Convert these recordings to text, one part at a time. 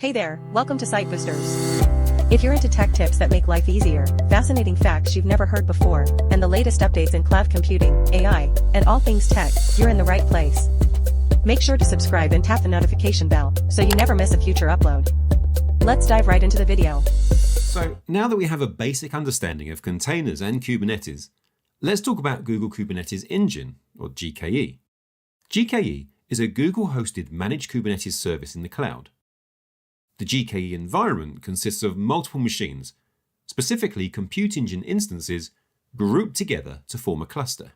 Hey there, welcome to Site Boosters. If you're into tech tips that make life easier, fascinating facts you've never heard before, and the latest updates in cloud computing, AI, and all things tech, you're in the right place. Make sure to subscribe and tap the notification bell so you never miss a future upload. Let's dive right into the video. So now that we have a basic understanding of containers and Kubernetes, let's talk about Google Kubernetes Engine, or GKE. GKE is a Google-hosted managed Kubernetes service in the cloud. The GKE environment consists of multiple machines, specifically compute engine instances, grouped together to form a cluster.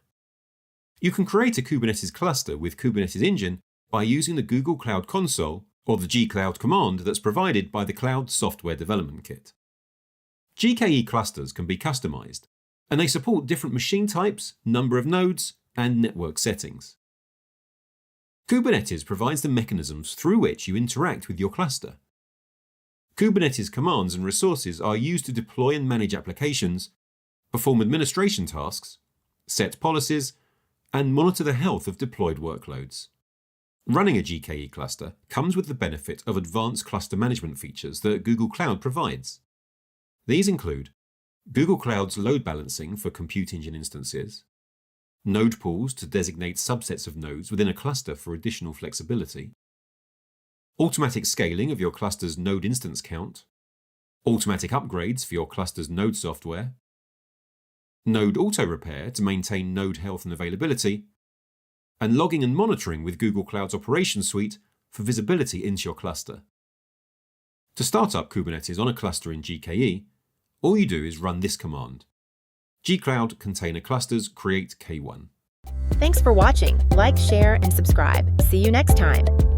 You can create a Kubernetes cluster with Kubernetes Engine by using the Google Cloud Console or the gcloud command that's provided by the Cloud Software Development Kit. GKE clusters can be customized, and they support different machine types, number of nodes, and network settings. Kubernetes provides the mechanisms through which you interact with your cluster. Kubernetes commands and resources are used to deploy and manage applications, perform administration tasks, set policies, and monitor the health of deployed workloads. Running a GKE cluster comes with the benefit of advanced cluster management features that Google Cloud provides. These include Google Cloud's load balancing for compute engine instances, node pools to designate subsets of nodes within a cluster for additional flexibility, automatic scaling of your cluster's node instance count, automatic upgrades for your cluster's node software, node auto repair to maintain node health and availability, and logging and monitoring with Google Cloud's Operations Suite for visibility into your cluster. To start up Kubernetes on a cluster in GKE, all you do is run this command: gcloud container clusters create K1. Thanks for watching. Like, share, and subscribe. See you next time.